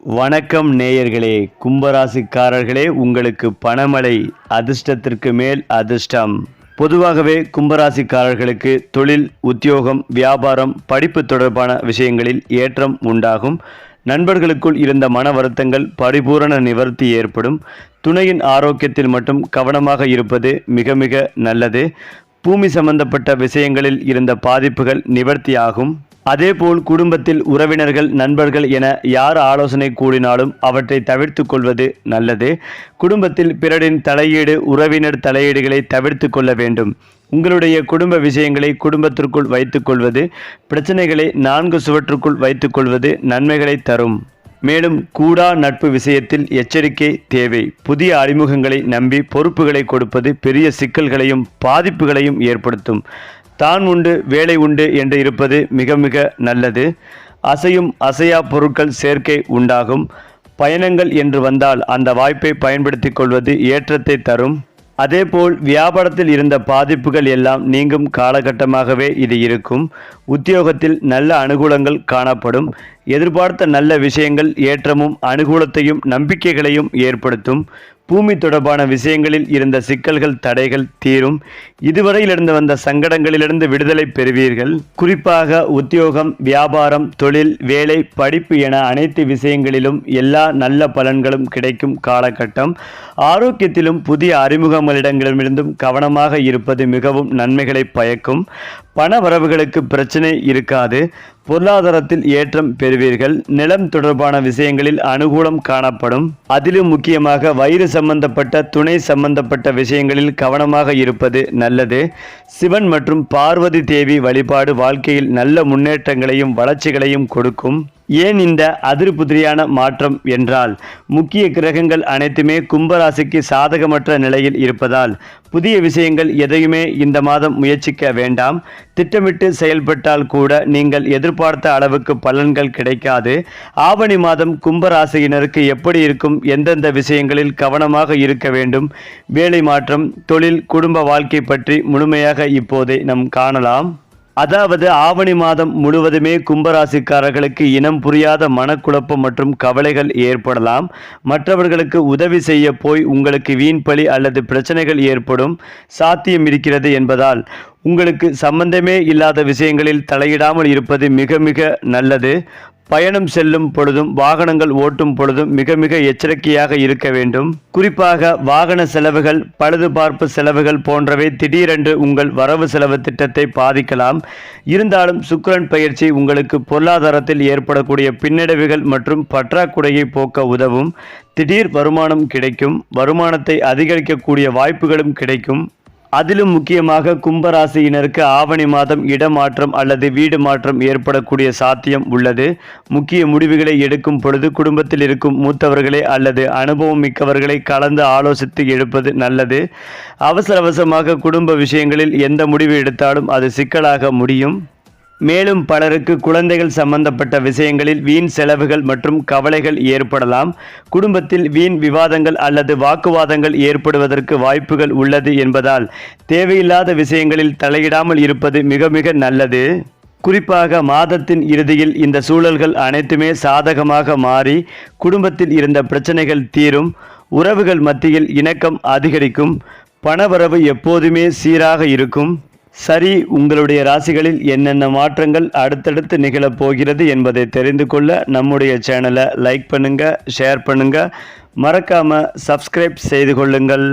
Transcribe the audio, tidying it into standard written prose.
வணக்கம் நேயர்களே, கும்பராசிக்காரர்களே, உங்களுக்கு பணமழை, அதிர்ஷ்டத்திற்கு மேல் அதிர்ஷ்டம். பொதுவாகவே கும்பராசிக்காரர்களுக்கு தொழில், உத்தியோகம், வியாபாரம், படிப்பு தொடர்பான விஷயங்களில் ஏற்றம் உண்டாகும். நண்பர்களுக்குள் இருந்த மன வருத்தங்கள் பரிபூரண நிவர்த்தி ஏற்படும். துணையின் ஆரோக்கியத்தில் மட்டும் கவனமாக இருப்பது மிக மிக நல்லது. பூமி சம்பந்தப்பட்ட விஷயங்களில் இருந்த பாதிப்புகள் நிவர்த்தியாகும். அதேபோல் குடும்பத்தில் உறவினர்கள், நண்பர்கள் என யார் ஆலோசனை கூடினாலும் அவற்றை தவிர்த்து கொள்வது நல்லது. குடும்பத்தில் பிறரின் தலையீடு, உறவினர் தலையீடுகளை தவிர்த்து கொள்ள வேண்டும். உங்களுடைய குடும்ப விஷயங்களை குடும்பத்திற்குள் வைத்துக் கொள்வது, பிரச்சனைகளை 4 சுவற்றுக்குள் வைத்துக் கொள்வது நன்மைகளை தரும். மேலும் கூடா நட்பு விஷயத்தில் எச்சரிக்கை தேவை. புதிய அறிமுகங்களை நம்பி பொறுப்புகளை கொடுப்பது பெரிய சிக்கல்களையும் பாதிப்புகளையும் ஏற்படுத்தும். தான் உண்டு வேலை உண்டு என்று இருப்பது மிக மிக நல்லது. அசையும் அசையா பொருட்கள் சேர்க்கை உண்டாகும். பயணங்கள் என்று வந்தால் அந்த வாய்ப்பை பயன்படுத்தி கொள்வது ஏற்றத்தை தரும். அதேபோல் வியாபாரத்தில் இருந்த பாதிப்புகள் எல்லாம் நீங்கும் காலகட்டமாகவே இது இருக்கும். உத்தியோகத்தில் நல்ல அனுகூலங்கள் காணப்படும். எதிர்பார்த்த நல்ல விஷயங்கள் ஏற்றமும் அனுகூலத்தையும் நம்பிக்கைகளையும் ஏற்படுத்தும். பூமி தொடர்பான விஷயங்களில் இருந்த சிக்கல்கள், தடைகள் தீரும். இதுவரையிலிருந்து வந்த சங்கடங்களிலிருந்து விடுதலை பெறுவீர்கள். குறிப்பாக உத்தியோகம், வியாபாரம், தொழில், வேலை, படிப்பு என அனைத்து விஷயங்களிலும் எல்லா நல்ல பலன்களும் கிடைக்கும் காலகட்டம். ஆரோக்கியத்திலும் புதிய அறிமுகங்களிடங்களிலிருந்தும் கவனமாக இருப்பது மிகவும் நன்மைகளை பயக்கும். பண வரவுகளுக்கு பிரச்சனை இருக்காது. பொருளாதாரத்தில் ஏற்றம் பெறுவீர்கள். நிலம் தொடர்பான விஷயங்களில் அனுகூலம் காணப்படும். அதிலும் முக்கியமாக வயிறு சம்பந்தப்பட்ட, துணை சம்பந்தப்பட்ட விஷயங்களில் கவனமாக இருப்பது நல்லது. சிவன் மற்றும் பார்வதி தேவி வழிபாடு வாழ்க்கையில் நல்ல முன்னேற்றங்களையும் வளர்ச்சிகளையும் கொடுக்கும். ஏன் இந்த அதிர்புதிரியான மாற்றம் என்றால், முக்கிய கிரகங்கள் அனைத்துமே கும்பராசிக்கு சாதகமற்ற நிலையில் இருப்பதால் புதிய விஷயங்கள் எதையுமே இந்த மாதம் முயற்சிக்க வேண்டாம். திட்டமிட்டு செயல்பட்டால் கூட நீங்கள் எதிர்பார்த்த அளவுக்கு பலன்கள் கிடைக்காது. ஆவணி மாதம் கும்பராசியினருக்கு எப்படி இருக்கும், எந்தெந்த விஷயங்களில் கவனமாக இருக்க வேண்டும், வேலை மாற்றம், தொழில், குடும்ப வாழ்க்கை பற்றி முழுமையாக இப்போதே நாம் காணலாம். அதாவது ஆவணி மாதம் முழுவதுமே கும்பராசிக்காரர்களுக்கு இனம் புரியாத மனக்குழப்பம் மற்றும் கவலைகள் ஏற்படலாம். மற்றவர்களுக்கு உதவி செய்ய போய் உங்களுக்கு வீண்பழி அல்லது பிரச்சனைகள் ஏற்படும் சாத்தியம் இருக்கிறது என்பதால் உங்களுக்கு சம்பந்தமே இல்லாத விஷயங்களில் தலையிடாமல் இருப்பது மிக மிக நல்லது. பயணம் செல்லும் பொழுதும் வாகனங்கள் ஓட்டும் பொழுதும் மிக மிக எச்சரிக்கையாக இருக்க வேண்டும். குறிப்பாக வாகன செலவுகள், பழுதுபார்ப்பு செலவுகள் போன்றவை திடீரென்று உங்கள் வரவு செலவு திட்டத்தை பாதிக்கலாம். இருந்தாலும் சுக்கிரன் பயிற்சி உங்களுக்கு பொருளாதாரத்தில் ஏற்படக்கூடிய பின்னடைவுகள் மற்றும் பற்றாக்குறையை போக்க உதவும். திடீர் வருமானம் கிடைக்கும். வருமானத்தை அதிகரிக்கக்கூடிய வாய்ப்புகளும் கிடைக்கும். அதிலும் முக்கியமாக கும்பராசியினருக்கு ஆவணி மாதம் இடமாற்றம் அல்லது வீடு மாற்றம் ஏற்படக்கூடிய சாத்தியம் உள்ளது. முக்கிய முடிவுகளை எடுக்கும் பொழுது குடும்பத்தில் இருக்கும் மூத்தவர்களை அல்லது அனுபவம் மிக்கவர்களை கலந்து ஆலோசித்து எடுப்பது நல்லது. அவசரமாக குடும்ப விஷயங்களில் எந்த முடிவு எடுத்தாலும் அது சிக்கலாக முடியும். மேலும் பலருக்கு குழந்தைகள் சம்பந்தப்பட்ட விஷயங்களில் வீண் செலவுகள் மற்றும் கவலைகள் ஏற்படலாம். குடும்பத்தில் வீண் விவாதங்கள் அல்லது வாக்குவாதங்கள் ஏற்படுவதற்கு வாய்ப்புகள் உள்ளது என்பதால் தேவையில்லாத விஷயங்களில் தலையிடாமல் இருப்பது மிக மிக நல்லது. குறிப்பாக மாதத்தின் இறுதியில் இந்த சூழல்கள் அனைத்துமே சாதகமாக மாறி குடும்பத்தில் இருந்த பிரச்சனைகள் தீரும். உறவுகள் மத்தியில் இணக்கம் அதிகரிக்கும். பணவரவு எப்போதுமே சீராக இருக்கும். சரி, உங்களுடைய ராசிகளில் என்னென்ன மாற்றங்கள் அடுத்தடுத்து நிகழப் போகிறது என்பதை தெரிந்து கொள்ள நம்முடைய சேனலை லைக் பண்ணுங்க, ஷேர் பண்ணுங்க, மறக்காம சப்ஸ்கிரைப் செய்து கொள்ளுங்கள்.